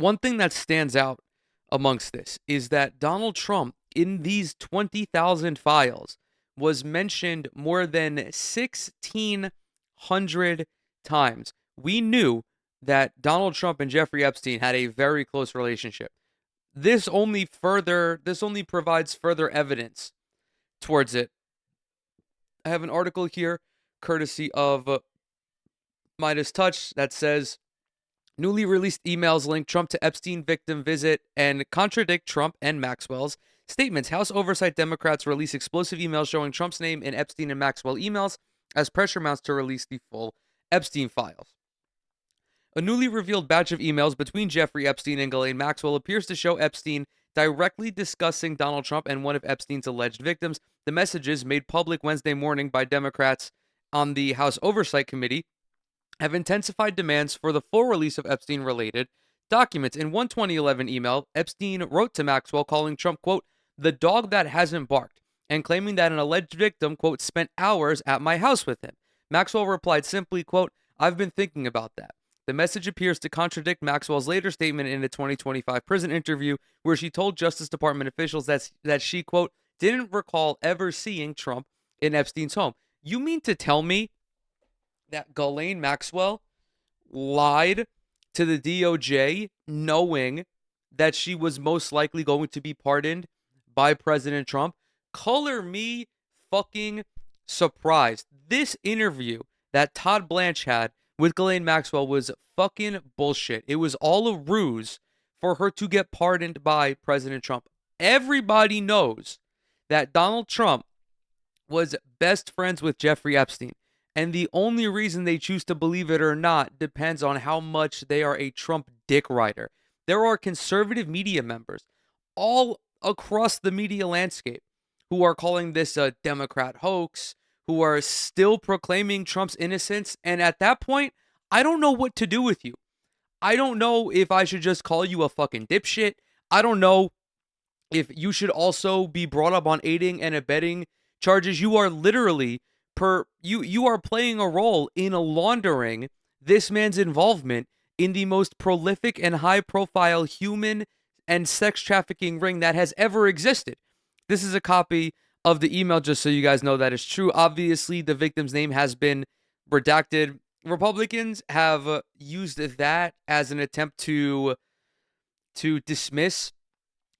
one thing that stands out amongst this is that Donald Trump, in these 20,000 files, was mentioned more than 1,600 times. We knew that Donald Trump and Jeffrey Epstein had a very close relationship. This only provides further evidence towards it. I have an article here courtesy of Midas Touch that says newly released emails link Trump to Epstein victim visit and contradict Trump and Maxwell's statements. House Oversight Democrats release explosive emails showing Trump's name in Epstein and Maxwell emails as pressure mounts to release the full Epstein files. A newly revealed batch of emails between Jeffrey Epstein and Ghislaine Maxwell appears to show Epstein directly discussing Donald Trump and one of Epstein's alleged victims. The messages, made public Wednesday morning by Democrats on the House Oversight Committee, have intensified demands for the full release of Epstein-related documents. In one 2011 email, Epstein wrote to Maxwell calling Trump, quote, the dog that hasn't barked, and claiming that an alleged victim, quote, spent hours at my house with him. Maxwell replied simply, quote, I've been thinking about that. The message appears to contradict Maxwell's later statement in a 2025 prison interview where she told Justice Department officials that she, quote, didn't recall ever seeing Trump in Epstein's home. You mean to tell me that Ghislaine Maxwell lied to the DOJ knowing that she was most likely going to be pardoned by President Trump? Color me fucking surprised. This interview that Todd Blanche had with Ghislaine Maxwell was fucking bullshit. It was all a ruse for her to get pardoned by President Trump. Everybody knows that Donald Trump was best friends with Jeffrey Epstein. And the only reason they choose to believe it or not depends on how much they are a Trump dick rider. There are conservative media members all across the media landscape who are calling this a Democrat hoax, who are still proclaiming Trump's innocence. And at that point, I don't know what to do with you. I don't know if I should just call you a fucking dipshit. I don't know if you should also be brought up on aiding and abetting charges. You are literally you are playing a role in laundering this man's involvement in the most prolific and high-profile human and sex trafficking ring that has ever existed. This is a copy of the email, just so you guys know that is true. Obviously, the victim's name has been redacted. Republicans have used that as an attempt to dismiss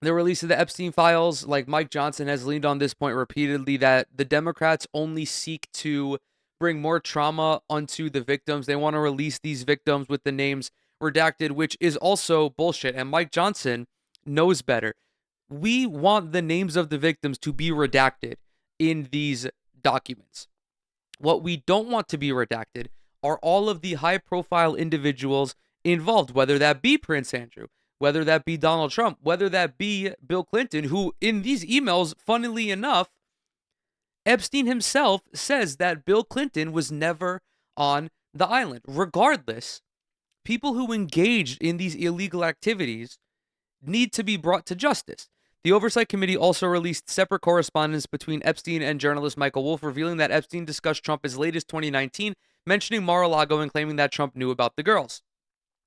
the release of the Epstein files. Like Mike Johnson has leaned on this point repeatedly, that the Democrats only seek to bring more trauma onto the victims. They want to release these victims with the names redacted, which is also bullshit. And Mike Johnson knows better. We want the names of the victims to be redacted in these documents. What we don't want to be redacted are all of the high-profile individuals involved, whether that be Prince Andrew, whether that be Donald Trump, whether that be Bill Clinton, who in these emails, funnily enough, Epstein himself says that Bill Clinton was never on the island. Regardless, people who engaged in these illegal activities need to be brought to justice. The Oversight Committee also released separate correspondence between Epstein and journalist Michael Wolff, revealing that Epstein discussed Trump as late as 2019, mentioning Mar-a-Lago and claiming that Trump knew about the girls.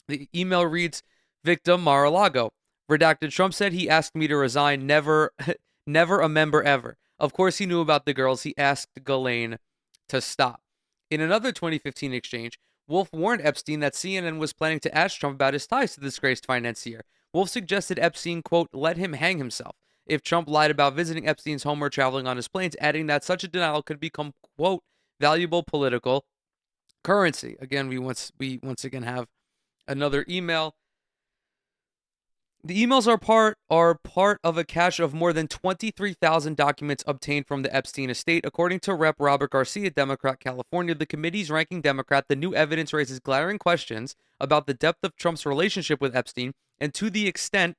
The email reads, victim Mar-a-Lago. Redacted, Trump said he asked me to resign, never a member ever. Of course he knew about the girls. He asked Ghislaine to stop. In another 2015 exchange, Wolff warned Epstein that CNN was planning to ask Trump about his ties to the disgraced financier. Wolff suggested Epstein, quote, let him hang himself if Trump lied about visiting Epstein's home or traveling on his planes, adding that such a denial could become, quote, valuable political currency. Again, we once again have another email. The emails are part of a cache of more than 23,000 documents obtained from the Epstein estate. According to Rep. Robert Garcia, Democrat, California, the committee's ranking Democrat, the new evidence raises glaring questions about the depth of Trump's relationship with Epstein and to the extent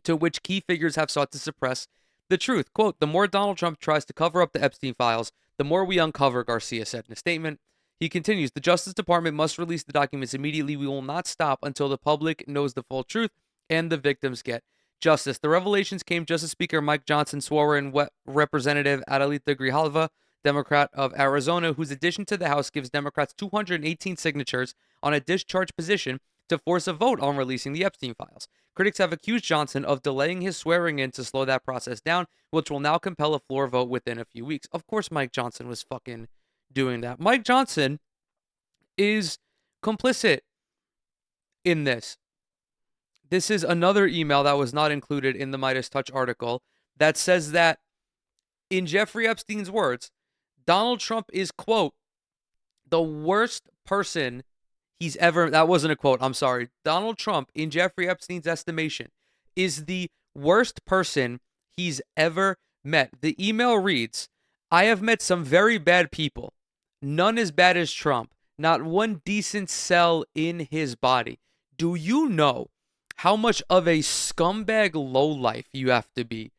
to which key figures have sought to suppress the truth. Quote, the more Donald Trump tries to cover up the Epstein files, the more we uncover, Garcia said in a statement. He continues, the Justice Department must release the documents immediately. We will not stop until the public knows the full truth and the victims get justice. The revelations came just as Speaker Mike Johnson swore in Representative Adelita Grijalva, Democrat of Arizona, whose addition to the House gives Democrats 218 signatures on a discharge petition to force a vote on releasing the Epstein files. Critics have accused Johnson of delaying his swearing in to slow that process down, which will now compel a floor vote within a few weeks. Of course, Mike Johnson was fucking doing that. Mike Johnson is complicit in this. This is another email that was not included in the Midas Touch article that says that, in Jeffrey Epstein's words, Donald Trump is, quote, the worst person he's ever... That wasn't a quote, I'm sorry. Donald Trump, in Jeffrey Epstein's estimation, is the worst person he's ever met. The email reads, I have met some very bad people. None as bad as Trump. Not one decent cell in his body. Do you know how much of a scumbag lowlife you have to be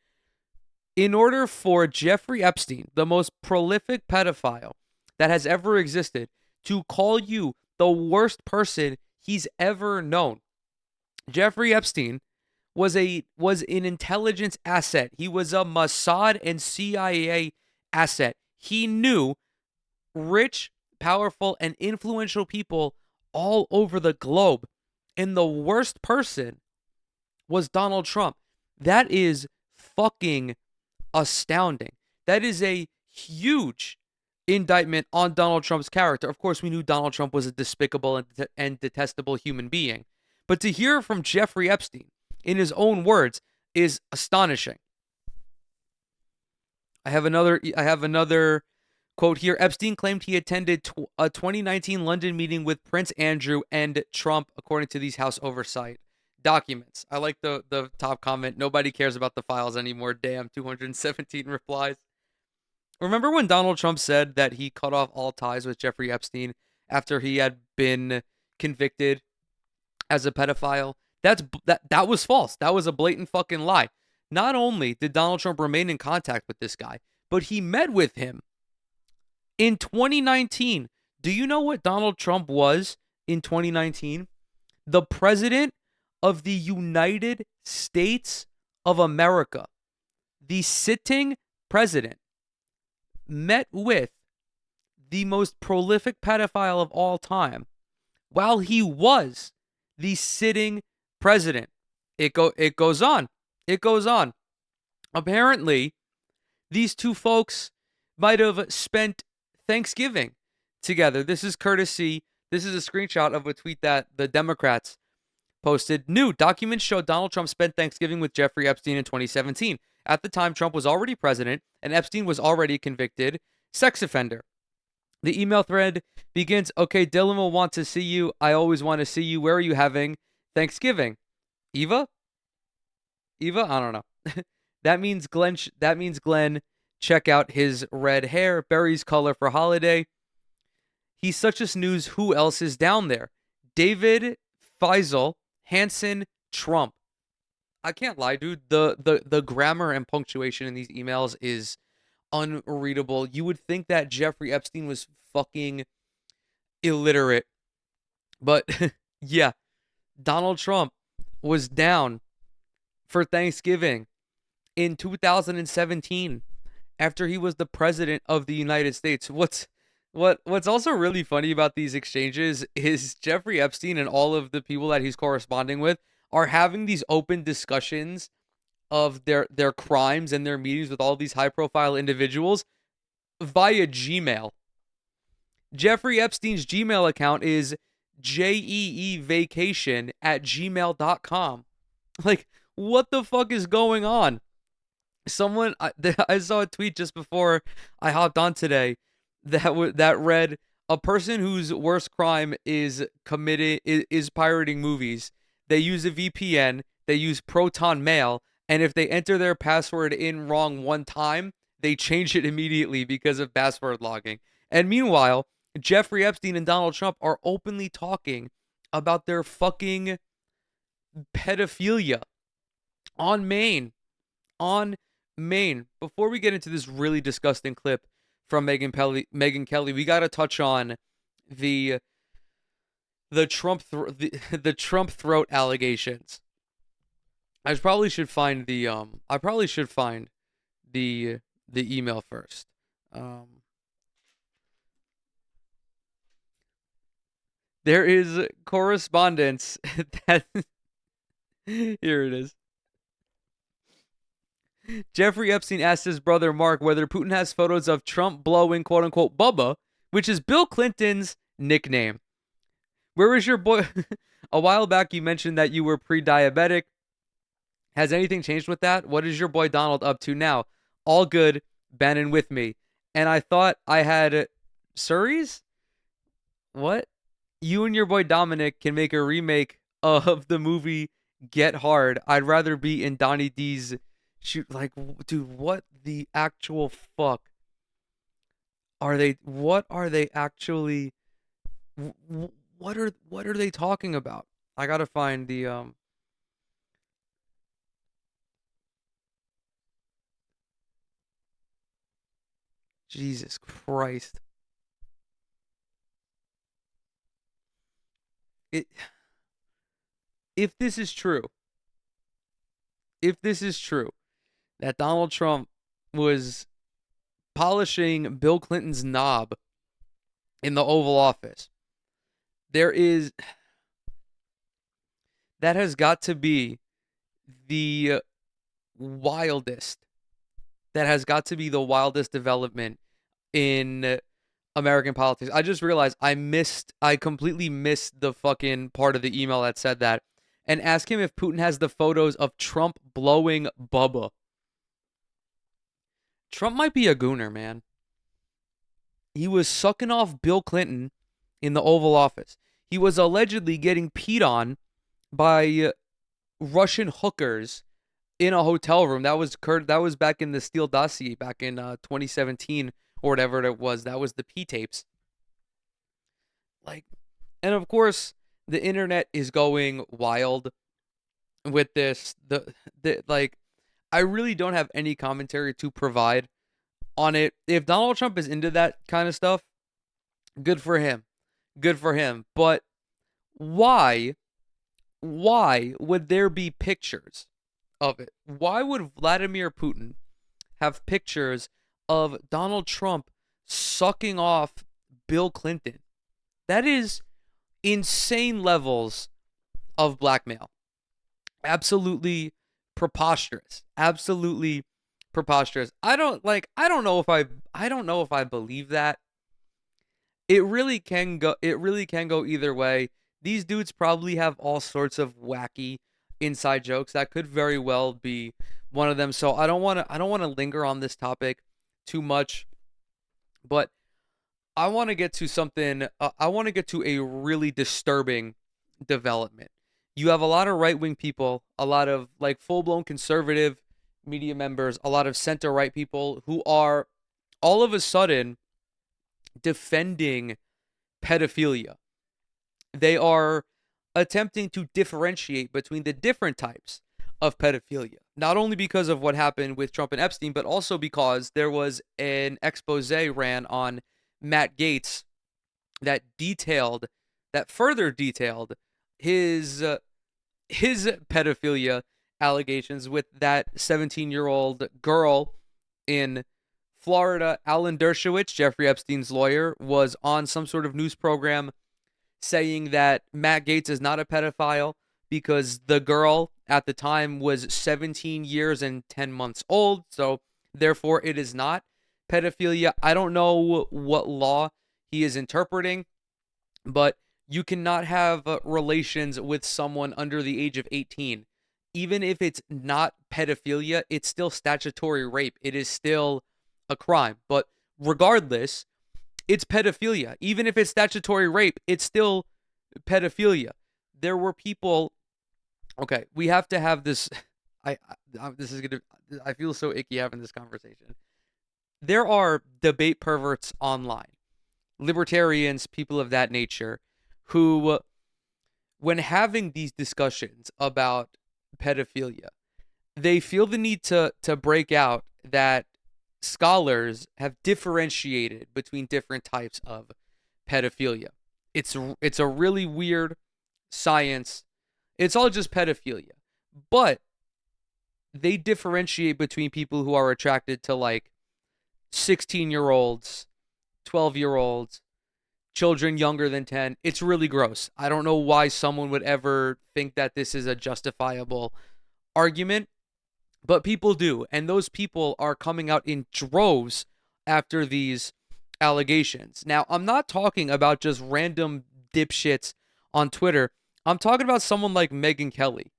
in order for Jeffrey Epstein, the most prolific pedophile that has ever existed, to call you the worst person he's ever known? Jeffrey Epstein was an intelligence asset. He was a Mossad and CIA asset. He knew rich, powerful, and influential people all over the globe. And the worst person was Donald Trump. That is fucking astounding. That is a huge indictment on Donald Trump's character. Of course, we knew Donald Trump was a despicable and detestable human being. But to hear from Jeffrey Epstein in his own words is astonishing. I have another quote here. Epstein claimed he attended a 2019 London meeting with Prince Andrew and Trump, according to these House Oversight documents. I like the top comment. Nobody cares about the files anymore. Damn, 217 replies. Remember when Donald Trump said that he cut off all ties with Jeffrey Epstein after he had been convicted as a pedophile? That was false. That was a blatant fucking lie. Not only did Donald Trump remain in contact with this guy, but he met with him in 2019. Do you know what Donald Trump was in 2019? The president of the United States of America. The sitting president met with the most prolific pedophile of all time while he was the sitting president. It goes on. It goes on. Apparently, these two folks might have spent Thanksgiving together. This is a screenshot of a tweet that the Democrats posted. New documents show Donald Trump spent Thanksgiving with Jeffrey Epstein in 2017. At the time, Trump was already president, and Epstein was already a convicted sex offender. The email thread begins, okay, Dylan will want to see you. I always want to see you. Where are you having Thanksgiving? Eva? I don't know. That means Glenn. Check out his red hair. Berry's color for holiday. He's such a snooze. Who else is down there? David, Faisal, Hanson, Trump. I can't lie, dude. The grammar and punctuation in these emails is unreadable. You would think that Jeffrey Epstein was fucking illiterate. But yeah, Donald Trump was down for Thanksgiving in 2017 after he was the president of the United States. What's also really funny about these exchanges is Jeffrey Epstein and all of the people that he's corresponding with are having these open discussions of their crimes and their meetings with all these high-profile individuals via Gmail. Jeffrey Epstein's Gmail account is jeevacation@gmail.com. Like, what the fuck is going on? I saw a tweet just before I hopped on today that read, a person whose worst crime is pirating movies. They use a VPN, they use Proton Mail, and if they enter their password in wrong one time, they change it immediately because of password logging. And meanwhile, Jeffrey Epstein and Donald Trump are openly talking about their fucking pedophilia on Maine. Before we get into this really disgusting clip from Megyn Kelly, we got to touch on the Trump throat allegations. I probably should find the email first. There is correspondence that here it is. Jeffrey Epstein asked his brother Mark whether Putin has photos of Trump blowing quote unquote Bubba, which is Bill Clinton's nickname. Where is your boy? A while back, you mentioned that you were pre diabetic. Has anything changed with that? What is your boy Donald up to now? All good, Bannon with me. And I thought I had Surrey's? What? You and your boy Dominic can make a remake of the movie Get Hard. I'd rather be in Donnie D's shoot. Like, dude, what the actual fuck are they? What are they actually? What are they talking about? I gotta find the. Jesus Christ. It if this is true, if this is true, that Donald Trump was polishing Bill Clinton's knob in the Oval Office, there is that has got to be the wildest. That has got to be the wildest development in American politics. I just realized I completely missed the fucking part of the email that said that. And ask him if Putin has the photos of Trump blowing Bubba. Trump might be a gooner, man. He was sucking off Bill Clinton in the Oval Office. He was allegedly getting peed on by Russian hookers in a hotel room. That was back in the Steele dossier back in 2017 or whatever it was. That was the P tapes. Like, and of course, the internet is going wild with this. The like, I really don't have any commentary to provide on it. If Donald Trump is into that kind of stuff, good for him. Good for him. But why would there be pictures of it? Why would Vladimir Putin have pictures of Donald Trump sucking off Bill Clinton? That is insane levels of blackmail. Absolutely preposterous. Absolutely preposterous. I don't know if I believe that. It really can go either way. These dudes probably have all sorts of wacky inside jokes. That could very well be one of them. So I don't want to linger on this topic too much, but I want to get to something. I want to get to a really disturbing development. You have a lot of right-wing people, a lot of like full-blown conservative media members, a lot of center-right people who are all of a sudden defending pedophilia. They are attempting to differentiate between the different types of pedophilia, not only because of what happened with Trump and Epstein, but also because there was an expose ran on Matt Gaetz that further detailed his pedophilia allegations with that 17-year-old girl in Florida. Alan Dershowitz, Jeffrey Epstein's lawyer, was on some sort of news program saying that Matt Gaetz is not a pedophile because the girl at the time was 17 years and 10 months old. So therefore it is not pedophilia. I don't know what law he is interpreting, but you cannot have relations with someone under the age of 18. Even if it's not pedophilia, it's still statutory rape. It is still a crime. But regardless, it's pedophilia. Even if it's statutory rape, it's still pedophilia. There were people. Okay, we have to have this. This is gonna. I feel so icky having this conversation. There are debate perverts online, libertarians, people of that nature, who, when having these discussions about pedophilia, they feel the need to break out that scholars have differentiated between different types of pedophilia. It's a really weird science. It's all just pedophilia. But they differentiate between people who are attracted to like 16-year-olds, 12-year-olds, children younger than 10. It's really gross. I don't know why someone would ever think that this is a justifiable argument, but people do. And those people are coming out in droves after these allegations. Now, I'm not talking about just random dipshits on Twitter. I'm talking about someone like Megyn Kelly,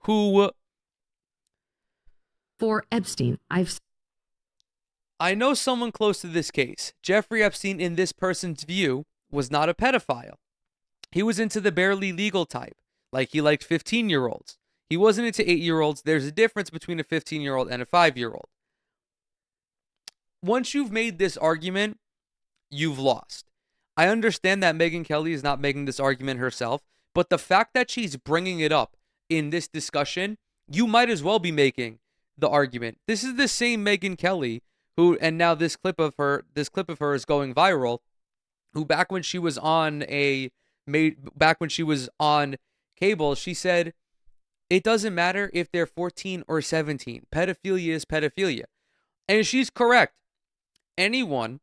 who for Epstein, I know someone close to this case. Jeffrey Epstein, in this person's view, was not a pedophile. He was into the barely legal type, like he liked 15-year-olds. He wasn't into 8-year-olds. There's a difference between a 15-year-old and a 5-year-old. Once you've made this argument, you've lost. I understand that Megyn Kelly is not making this argument herself, but the fact that she's bringing it up in this discussion, you might as well be making the argument. This is the same Megyn Kelly who, and now this clip of her is going viral, who back when she was on cable, she said, it doesn't matter if they're 14 or 17. Pedophilia is pedophilia. And she's correct. Anyone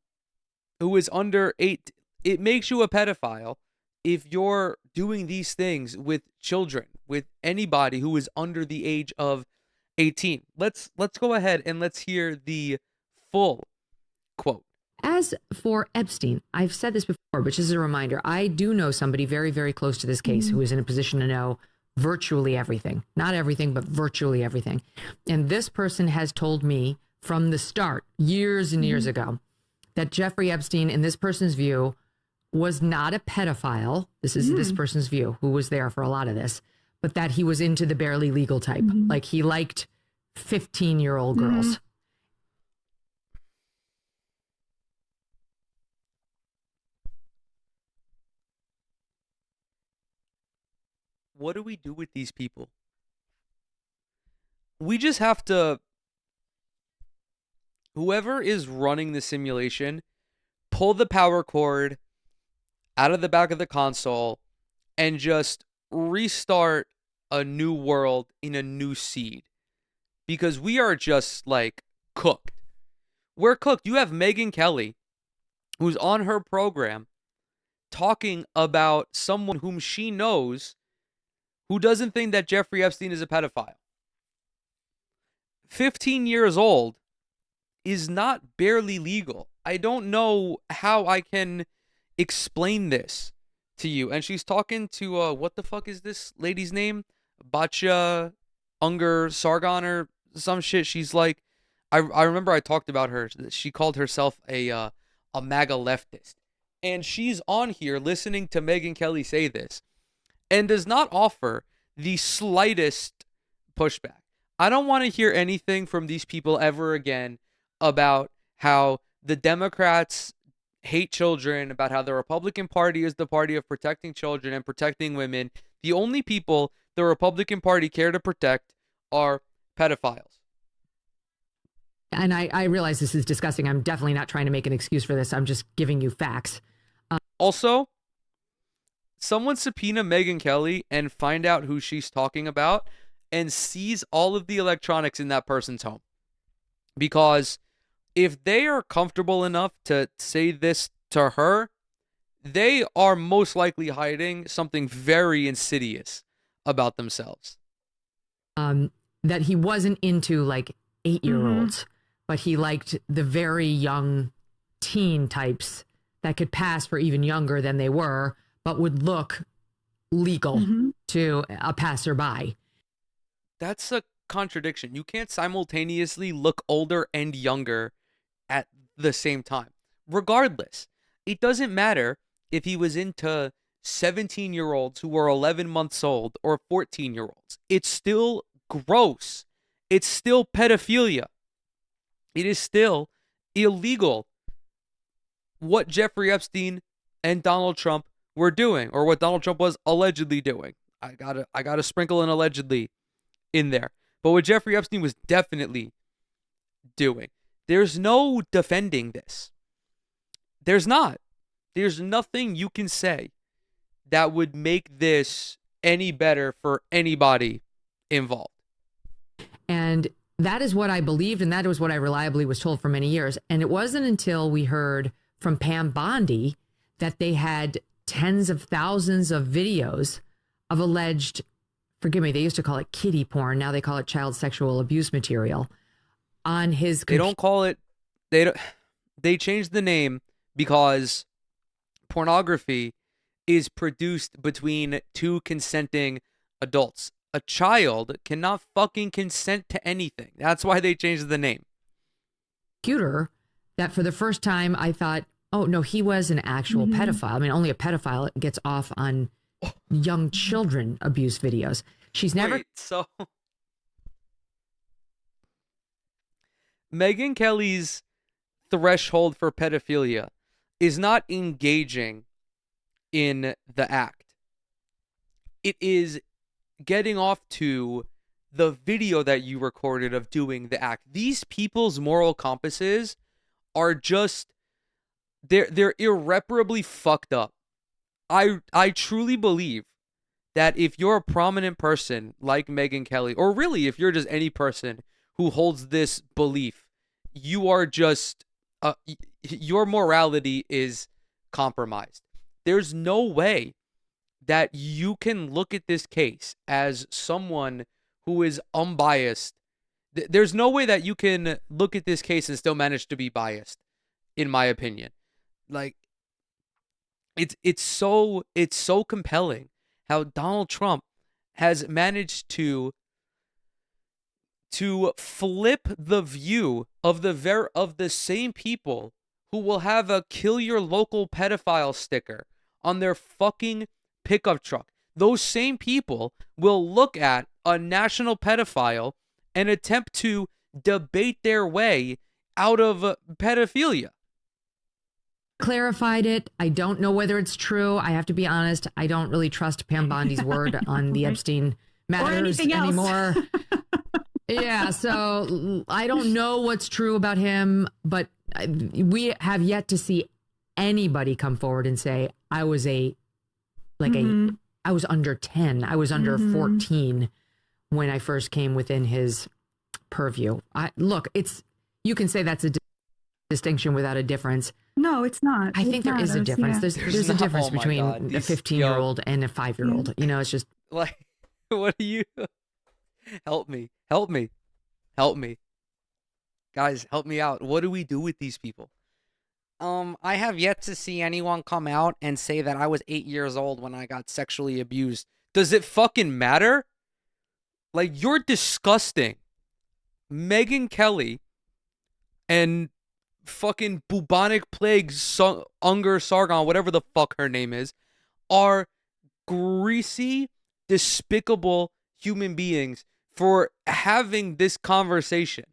who is under 8, it makes you a pedophile if you're doing these things with children, with anybody who is under the age of 18. Let's go ahead and let's hear the full quote. As for Epstein, I've said this before, but just as a reminder, I do know somebody very, very close to this case who is in a position to know virtually everything. Not everything, but virtually everything. And this person has told me from the start, years and years ago, that Jeffrey Epstein, in this person's view, was not a pedophile. This is this person's view, who was there for a lot of this, but that he was into the barely legal type. Like he liked 15-year-old girls. What do we do with these people? We just have to, whoever is running the simulation, pull the power cord out of the back of the console and just restart a new world in a new seed. Because we are just like cooked. We're cooked. You have Megyn Kelly, who's on her program, talking about someone whom she knows who doesn't think that Jeffrey Epstein is a pedophile. 15 years old is not barely legal. I don't know how I can explain this to you. And she's talking to, what the fuck is this lady's name? Batya Unger Sargon or some shit. She's like, I remember I talked about her. She called herself a MAGA leftist. And she's on here listening to Megyn Kelly say this and does not offer the slightest pushback. I don't want to hear anything from these people ever again about how the Democrats hate children, about how the Republican Party is the party of protecting children and protecting women. The only people the Republican Party care to protect are pedophiles. And I realize this is disgusting. I'm definitely not trying to make an excuse for this. I'm just giving you facts. Also, someone subpoena Megyn Kelly and find out who she's talking about and seize all of the electronics in that person's home. Because if they are comfortable enough to say this to her, they are most likely hiding something very insidious about themselves. That he wasn't into like 8-year-olds, but he liked the very young teen types that could pass for even younger than they were, but would look legal to a passerby. That's a contradiction. You can't simultaneously look older and younger at the same time. Regardless, it doesn't matter if he was into 17-year-olds who were 11 months old or 14-year-olds. It's still gross. It's still pedophilia. It is still illegal what Jeffrey Epstein and Donald Trump were doing, or what Donald Trump was allegedly doing. I gotta sprinkle an allegedly in there. But what Jeffrey Epstein was definitely doing. There's no defending this. There's not. There's nothing you can say that would make this any better for anybody involved. And that is what I believed, and that was what I reliably was told for many years. And it wasn't until we heard from Pam Bondi that they had tens of thousands of videos of alleged, forgive me, they used to call it kiddie porn. Now they call it child sexual abuse material on his They don't call it, they changed the name because pornography is produced between two consenting adults. A child cannot fucking consent to anything. That's why they changed the name. computer that for the first time I thought, oh no, he was an actual pedophile. I mean, only a pedophile gets off on young children abuse videos. She's never. Wait, so Megyn Kelly's threshold for pedophilia is not engaging in the act. It is getting off to the video that you recorded of doing the act. These people's moral compasses are just they're irreparably fucked up. I truly believe that if you're a prominent person like Megyn Kelly, or really if you're just any person who holds this belief, you are just your morality is compromised. There's no way that you can look at this case as someone who is unbiased. There's no way that you can look at this case and still manage to be biased, in my opinion. Like, it's so compelling how Donald Trump has managed to flip the view of the same people who will have a kill your local pedophile sticker on their fucking pickup truck. Those same people will look at a national pedophile and attempt to debate their way out of pedophilia. Clarified it. I don't know whether it's true. I have to be honest. I don't really trust Pam Bondi's word on the Epstein matters anymore. Yeah, so I don't know what's true about him, but we have yet to see anybody come forward and say, I was I was under 10. I was under 14 when I first came within his purview. You can say that's a distinction without a difference. No, it's not. I think there is a difference. Yeah. There's a difference oh my between God. a These- 15-year-old and a 5-year-old. You know, it's just Like, what do you... Help me. Guys, help me out. What do we do with these people? I have yet to see anyone come out and say that I was 8 years old when I got sexually abused. Does it fucking matter? Like, you're disgusting. Megyn Kelly and fucking bubonic plague Unger Sargon, whatever the fuck her name is, are greasy, despicable human beings for having this conversation.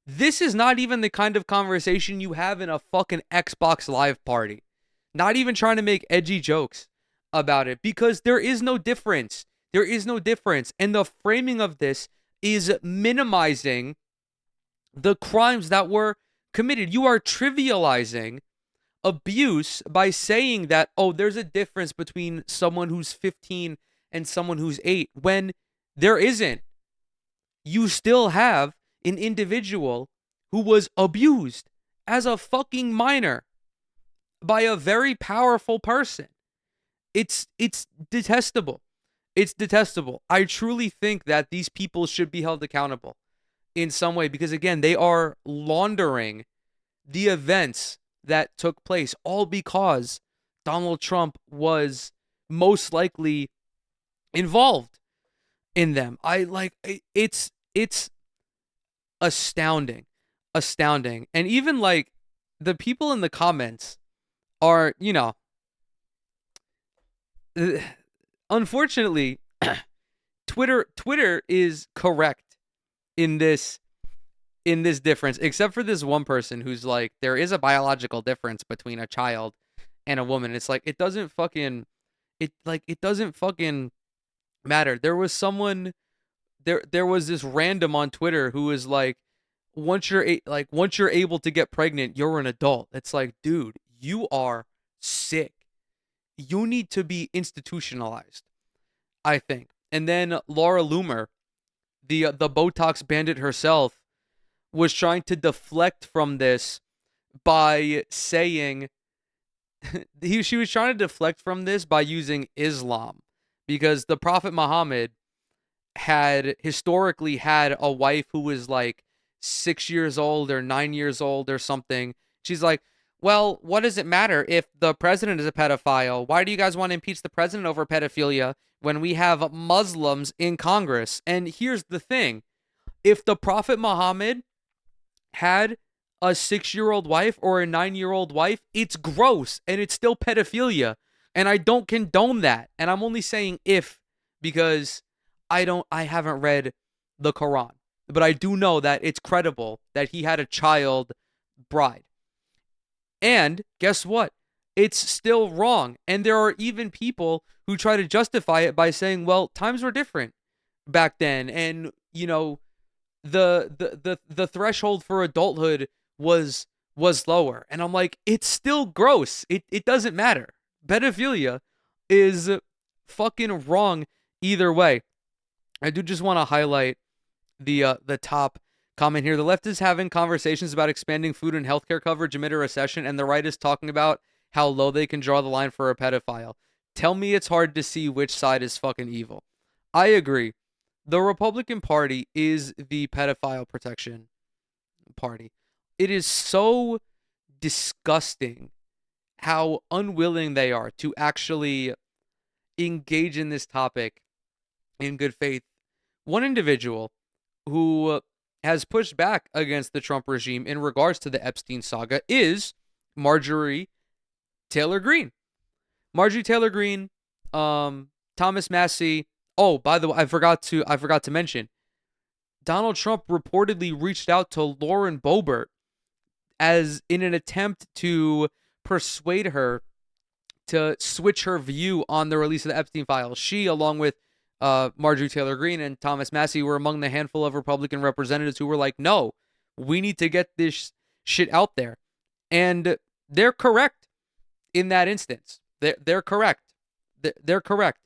This is not even the kind of conversation you have in a fucking Xbox Live party. Not even trying to make edgy jokes about it, because there is no difference. There is no difference. And the framing of this is minimizing the crimes that were committed. You are trivializing abuse by saying that, oh, there's a difference between someone who's 15 and someone who's 8, when there isn't. You still have an individual who was abused as a fucking minor by a very powerful person. It's detestable. It's detestable. I truly think that these people should be held accountable in some way, because again, they are laundering the events that took place, all because Donald Trump was most likely involved in them. It's astounding. And even like the people in the comments are, you know, unfortunately, Twitter is correct in this difference, except for this one person who's like, there is a biological difference between a child and a woman. It's like, it doesn't fucking matter. There was someone there was this random on Twitter who was like, once you're able to get pregnant, you're an adult. It's like, dude, you are sick. You need to be institutionalized, I think. And then Laura Loomer, the Botox bandit herself, was trying to deflect from this by saying she was trying to deflect from this by using Islam, because the Prophet Muhammad had historically had a wife who was like 6 years old or 9 years old or something. She's like, well, what does it matter if the president is a pedophile? Why do you guys want to impeach the president over pedophilia when we have Muslims in Congress? And here's the thing. If the Prophet Muhammad had a 6-year-old wife or a 9-year-old wife, it's gross and it's still pedophilia. And I don't condone that. And I'm only saying if, because I haven't read the Quran, but I do know that it's credible that he had a child bride. And guess what? It's still wrong. And there are even people who try to justify it by saying, well, times were different back then. And, you know, the threshold for adulthood was lower. And I'm like, it's still gross. It doesn't matter. Pedophilia is fucking wrong either way. I do just want to highlight the top comment here. The left is having conversations about expanding food and healthcare coverage amid a recession, and the right is talking about how low they can draw the line for a pedophile. Tell me it's hard to see which side is fucking evil. I agree. The Republican Party is the pedophile protection party. It is so disgusting how unwilling they are to actually engage in this topic in good faith. One individual who has pushed back against the Trump regime in regards to the Epstein saga is Marjorie Taylor Greene. Marjorie Taylor Greene, Thomas Massie. Oh, by the way, I forgot to mention, Donald Trump reportedly reached out to Lauren Boebert as in an attempt to persuade her to switch her view on the release of the Epstein files. She, along with Marjorie Taylor Greene and Thomas Massie, were among the handful of Republican representatives who were like, no, we need to get this shit out there. And they're correct in that instance. They're correct. They're correct.